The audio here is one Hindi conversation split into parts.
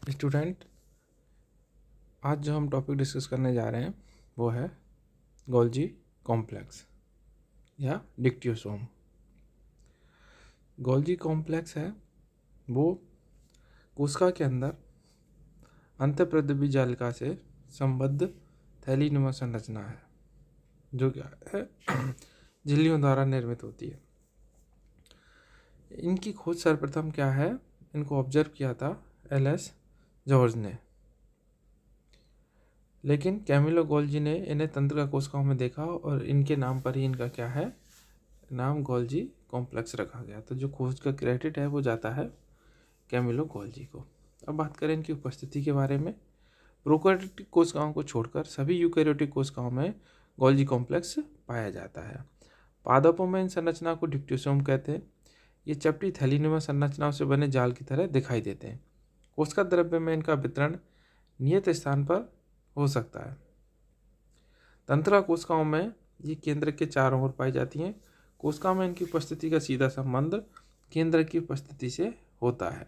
स्टूडेंट, आज जो हम टॉपिक डिस्कस करने जा रहे हैं वो है गोल्जी कॉम्प्लेक्स या डिक्टियोसोम। गोल्जी कॉम्प्लेक्स है वो कोशिका के अंदर अंतःप्रद्रव्य जालिका से संबद्ध थैलीनुमा संरचना है जो क्या है झिल्लियों द्वारा निर्मित होती है। इनकी खोज सर्वप्रथम क्या है, इनको ऑब्जर्व किया था एल.एस. जॉर्ज ने, लेकिन कैमिलो गोल्जी ने इन्हें तंत्रिका कोशिकाओं में देखा और इनके नाम पर ही इनका क्या है, नाम गोल्जी कॉम्प्लेक्स रखा गया। तो जो खोज का क्रेडिट है वो जाता है कैमिलो गोल्जी को। अब बात करें इनकी उपस्थिति के बारे में। प्रोकैरियोटिक कोशिकाओं को छोड़कर सभी यूकैरियोटिक कोशिकाओं में गोल्जी कॉम्प्लेक्स पाया जाता है। पादपों में इन संरचना को डिक्टियोसोम कहते हैं। ये चपटी थैलीनुमा संरचनाओं से बने जाल की तरह दिखाई देते हैं। कोशिका द्रव्य में इनका वितरण नियत स्थान पर हो सकता है। तंत्रिका कोशिकाओं में ये केंद्र के चारों ओर पाई जाती हैं। कोशिका में इनकी उपस्थिति का सीधा संबंध केंद्र की उपस्थिति से होता है।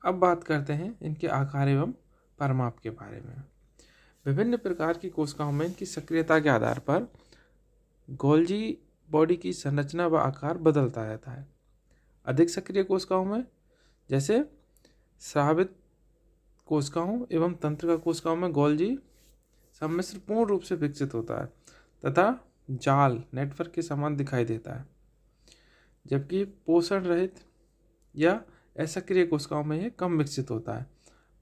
अब बात करते हैं इनके आकार एवं परिमाप के बारे में। विभिन्न प्रकार की कोशिकाओं में इनकी सक्रियता के आधार पर गोल्जी बॉडी की संरचना व आकार बदलता रहता है। अधिक सक्रिय कोशिकाओं में जैसे स्रावित कोशिकाओं एवं तंत्रिका कोशिकाओं में गोल्जी सम्मिश्र पूर्ण रूप से विकसित होता है तथा जाल नेटवर्क के समान दिखाई देता है, जबकि पोषण रहित या असक्रिय कोशिकाओं में यह कम विकसित होता है।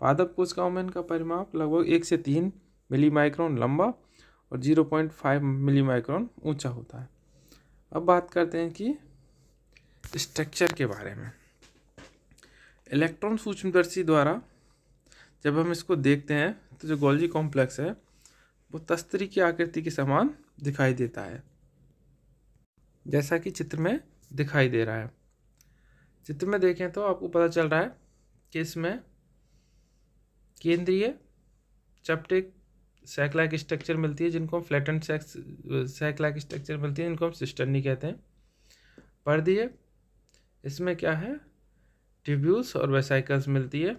पादप कोशिकाओं में इनका परिमाप लगभग 1 से 3 मिलीमाइक्रोन लंबा और 0.5 मिलीमाइक्रोन ऊंचा होता है। अब बात करते हैं कि स्ट्रक्चर के बारे में। इलेक्ट्रॉन सूक्ष्मदर्शी द्वारा जब हम इसको देखते हैं तो जो गोल्जी कॉम्प्लेक्स है वो तस्तरी की आकृति के समान दिखाई देता है, जैसा कि चित्र में दिखाई दे रहा है। चित्र में देखें तो आपको पता चल रहा है कि इसमें केंद्रीय चपटे सैक लाइक स्ट्रक्चर मिलती है, जिनको हम फ्लैटेंड सैक लाइक स्ट्रक्चर मिलती है, जिनको हम सिस्टर्नी कहते हैं। पर्दीय, इसमें क्या है, ट्यूब्यूल्स और वेसाइकल्स मिलती है।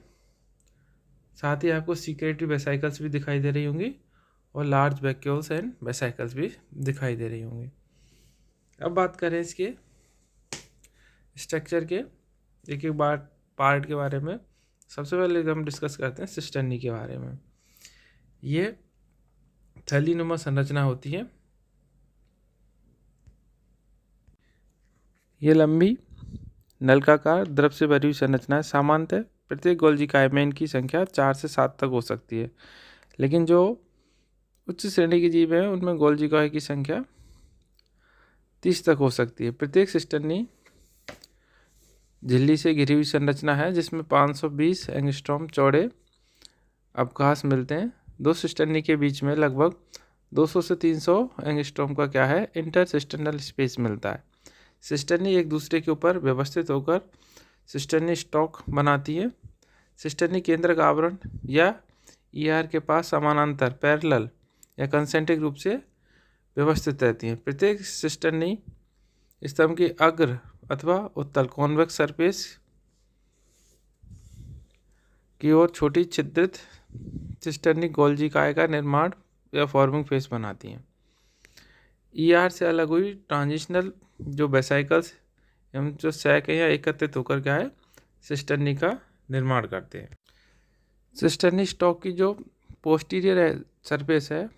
साथ ही आपको सीक्रेटरी वेसाइकल्स भी दिखाई दे रही होंगी और लार्ज वैक्यूल्स एंड वेसाइकल्स भी दिखाई दे रही होंगी। अब बात करें इसके स्ट्रक्चर के एक एक बार पार्ट के बारे में। सबसे पहले हम डिस्कस करते हैं सिस्टर्नी के बारे में। ये थैलीनुमा संरचना होती है। ये लंबी नलकाकार द्रव से भरी हुई संरचना है। सामान्यतः प्रत्येक गोल्जी काय में इनकी संख्या 4 से 7 तक हो सकती है, लेकिन जो उच्च श्रेणी के जीव हैं उनमें गोल्जी काय की संख्या 30 तक हो सकती है। प्रत्येक सिस्टर्नी झिल्ली से घिरी हुई संरचना है जिसमें 520 एंगस्ट्रॉम चौड़े अवकाश मिलते हैं। दो सिस्टर्नी के बीच में लगभग 200 से 300 एंगस्ट्रॉम का क्या है, इंटरसिस्टर्नल स्पेस मिलता है। सिस्टर्नी एक दूसरे के ऊपर व्यवस्थित होकर सिस्टर्नी स्टॉक बनाती है। सिस्टर्नी केंद्रक आवरण या ईआर के पास समानांतर पैरेलल या कंसेंट्रिक रूप से व्यवस्थित रहती हैं। प्रत्येक सिस्टर्नी स्तंभ की अग्र अथवा उत्तल कॉन्वेक्स सरफेस की ओर छोटी छिद्रित सिस्टर्नी गोल्जी काय का निर्माण या फॉर्मिंग फेस बनाती हैं। ईआर से अलग हुई ट्रांजिशनल जो वेसाइकल्स एवं जो सैक है या एकत्रित होकर क्या है, सिस्टर्नी का निर्माण करते हैं। सिस्टर्नी स्टॉक की जो पोस्टीरियर सरफेस है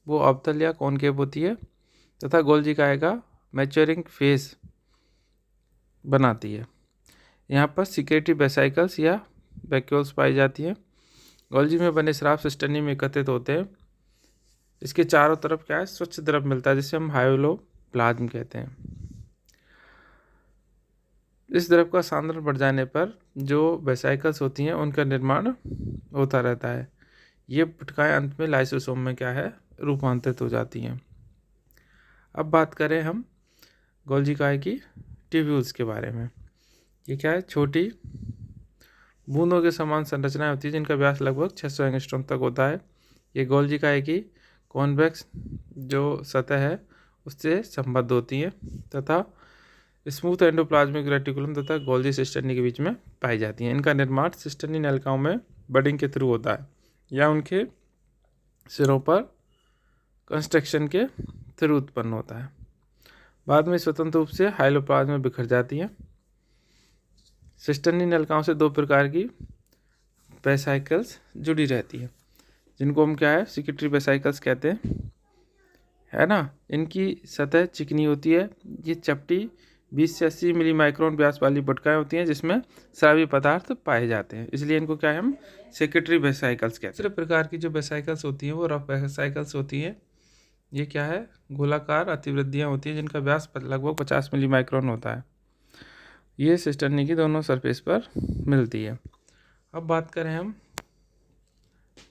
वो अवतल या कॉनकेव होती है तथा गोल्जी काय का मैच्योरिंग फेस बनाती है। यहाँ पर सीक्रेटरी वेसाइकल्स या वैक्यूल्स पाई जाती हैं। गोल्जी में बने स्राव सिस्टर्नी में एकत्रित होते हैं। इसके चारों तरफ क्या है, स्वच्छ द्रव मिलता है जिसे हम हाइलोप्लाज्म कहते हैं। इस द्रव का सांद्रण बढ़ जाने पर जो वेसाइकल्स होती हैं उनका निर्माण होता रहता है। ये पटकाएं अंत में लाइसोसोम में क्या है, रूपांतरित हो जाती हैं। अब बात करें हम गोल्जी काय की ट्यूब्यूल्स के बारे में। ये क्या है, छोटी बूंदों के समान संरचनाएं होती है जिनका व्यास लगभग 600 एंगस्ट्रॉम तक होता है। ये गोल्जी काय की कॉन्वेक्स जो सतह है उससे संबद्ध होती हैं तथा स्मूथ एंडोप्लाज्मिक रेटिकुलम तथा गोल्जी सिस्टर्नी के बीच में पाई जाती हैं। इनका निर्माण सिस्टर्नी नलिकाओं में बडिंग के थ्रू होता है या उनके सिरों पर कंस्ट्रक्शन के थ्रू उत्पन्न होता है। बाद में स्वतंत्र रूप से हाइलोप्लाज्म में बिखर जाती हैं। सिस्टर्नी नलिकाओं से 2 प्रकार की वेसाइकल्स जुड़ी रहती हैं, जिनको हम क्या है सिक्रेटरी वेसाइकल्स कहते हैं, है ना। इनकी सतह चिकनी होती है। ये चपटी 20 से 80 मिली माइक्रोन व्यास वाली बटकाएँ होती हैं जिसमें स्रावी पदार्थ पाए जाते हैं, इसलिए इनको क्या है हम सेक्रेटरी वेसाइकल्स कहते हैं। दूसरे प्रकार की जो वेसाइकल्स होती हैं वो रफ वेसाइकल्स होती हैं। ये क्या है गोलाकार अतिवृद्धियाँ होती हैं जिनका व्यास लगभग 50 मिली माइक्रोन होता है। ये सिस्टर्नी की दोनों सरफेस पर मिलती है। अब बात करें हम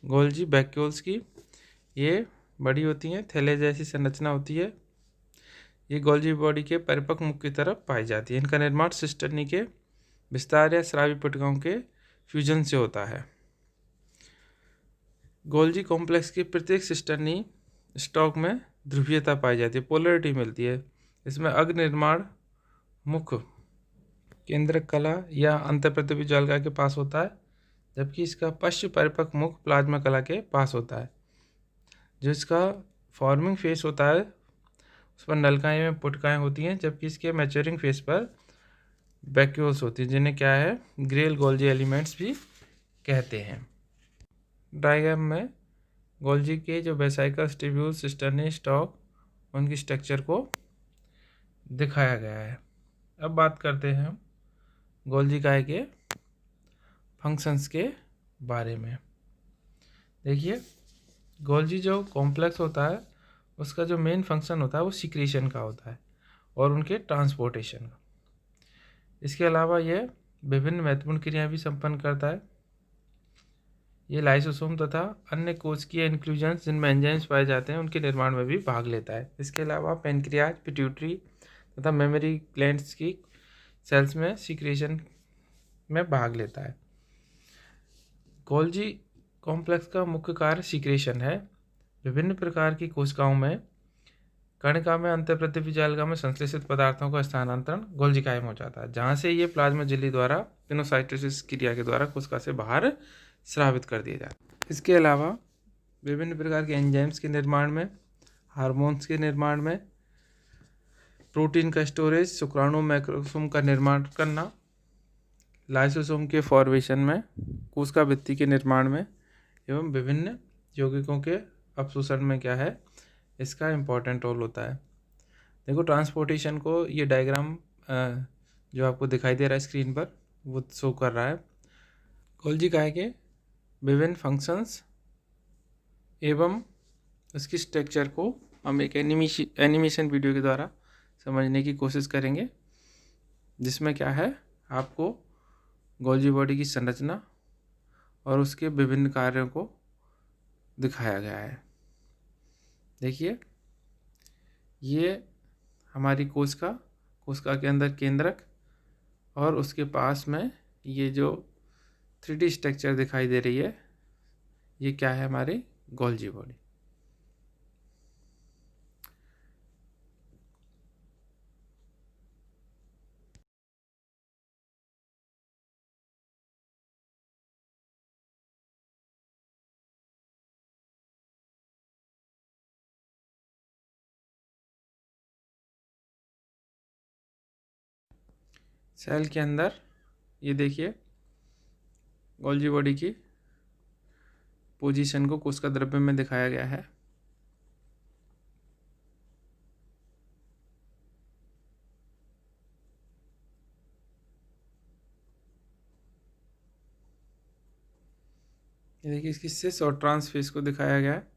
गोल्जी वैक्यूल्स की। ये बड़ी होती हैं, थैले जैसी संरचना होती है। ये गोल्जी बॉडी के परिपक्व मुख की तरफ पाई जाती है। इनका निर्माण सिस्टर्नी के विस्तार या स्रावी पट्टिकाओं के फ्यूजन से होता है। गोल्जी कॉम्प्लेक्स की प्रत्येक सिस्टर्नी स्टॉक में ध्रुवीयता पाई जाती है, पोलरिटी मिलती है। इसमें अग्र निर्माण मुख केंद्रक कला या अंतःप्रतिपी ज्वालिका के पास होता है, जबकि इसका पश्च परिपक्व मुख प्लाज्मा कला के पास होता है। जो इसका फॉर्मिंग फेस होता है उस पर नलिकाएं में पुटकाएँ होती हैं, जबकि इसके मैच्योरिंग फेस पर वैक्यूल्स होती हैं, जिन्हें क्या है ग्रेल गोल्जी एलिमेंट्स भी कहते हैं। डायग्राम में गोल्जी के जो वेसाइकल्स ट्यूब्यूल सिस्टर्नी स्टॉक उनकी स्ट्रक्चर को दिखाया गया है। अब बात करते हैं हम गोल्जी काय के फंक्शंस के बारे में। देखिए गोल्जी जो कॉम्प्लेक्स होता है उसका जो मेन फंक्शन होता है वो सिक्रीशन का होता है और उनके ट्रांसपोर्टेशन का। इसके अलावा ये विभिन्न महत्वपूर्ण क्रियाएं भी संपन्न करता है। ये लाइसोसोम तथा अन्य कोशिकीय इंक्लूजन्स जिनमें एंजाइम्स पाए जाते हैं उनके निर्माण में भी भाग लेता है। इसके अलावा पेनक्रियाज, पिट्यूटरी तथा मेमोरी ग्लैंड्स की सेल्स में सीक्रेशन में भाग लेता है। गोल्जी कॉम्प्लेक्स का मुख्य कार्य सीक्रेशन है। विभिन्न प्रकार की कोशिकाओं में कणिका में अंतःप्रतिपी जालिका में संश्लेषित पदार्थों का स्थानांतरण गोल्जी काय में हो जाता है, जहाँ से ये प्लाज्मा झिल्ली द्वारा पिनोसाइटोसिस क्रिया के द्वारा कोशिका से बाहर स्रावित कर दिया जाता है। इसके अलावा विभिन्न प्रकार के एंजाइम्स के निर्माण में, हार्मोन्स के निर्माण में, प्रोटीन का स्टोरेज, शुक्राणु मैक्रोसोम का निर्माण करना, लाइसोसोम के फॉर्मेशन में, कोशिका भित्ति के निर्माण में एवं विभिन्न यौगिकों के अपशोषण में क्या है इसका इम्पोर्टेंट रोल होता है। देखो ट्रांसपोर्टेशन को ये डायग्राम जो आपको दिखाई दे रहा है स्क्रीन पर वो शो कर रहा है। गोल्जी काय के विभिन्न फंक्शंस एवं उसकी स्ट्रक्चर को हम एक एनिमेशन वीडियो के द्वारा समझने की कोशिश करेंगे, जिसमें क्या है आपको गोल्जी बॉडी की संरचना और उसके विभिन्न कार्यों को दिखाया गया है। देखिए ये हमारी कोशिका के अंदर केंद्रक और उसके पास में ये जो 3D स्ट्रक्चर दिखाई दे रही है ये क्या है हमारी गोल्जी बॉडी। सेल के अंदर ये देखिए गोल्जी बॉडी की पोजीशन को कोशिका द्रव्य में दिखाया गया है। ये देखिए इसकी सिस और ट्रांस फेस को दिखाया गया है।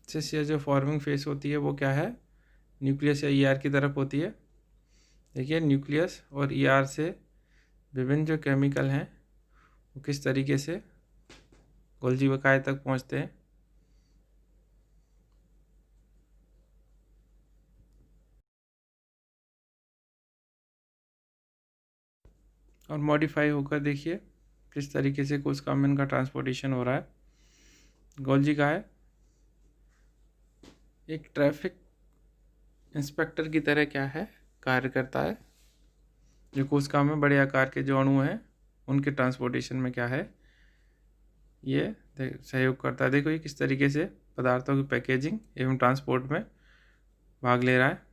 सिस या जो फॉर्मिंग फेस होती है वो क्या है न्यूक्लियस या ईआर की तरफ होती है। देखिए न्यूक्लियस और ईआर से विभिन्न जो केमिकल हैं वो किस तरीके से गोल्जी काय तक पहुंचते हैं। और मॉडिफाई होकर देखिए किस तरीके से कोशिका में इनका ट्रांसपोर्टेशन हो रहा है। गोल्जी काय एक ट्रैफिक इंस्पेक्टर की तरह क्या है, कार्य करता है। जो कोशिका में बड़े आकार के जो अणु हैं उनके ट्रांसपोर्टेशन में क्या है, ये सहयोग करता है। देखो ये किस तरीके से पदार्थों की पैकेजिंग एवं ट्रांसपोर्ट में भाग ले रहा है।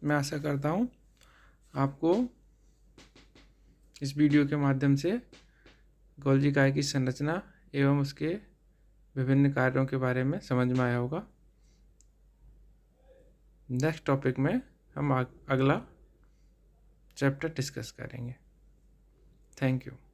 मैं आशा करता हूँ आपको इस वीडियो के माध्यम से गोल्जी काय की संरचना एवं उसके विभिन्न कार्यों के बारे में समझ में आया होगा। नेक्स्ट टॉपिक में हम अगला चैप्टर डिस्कस करेंगे। Thank you.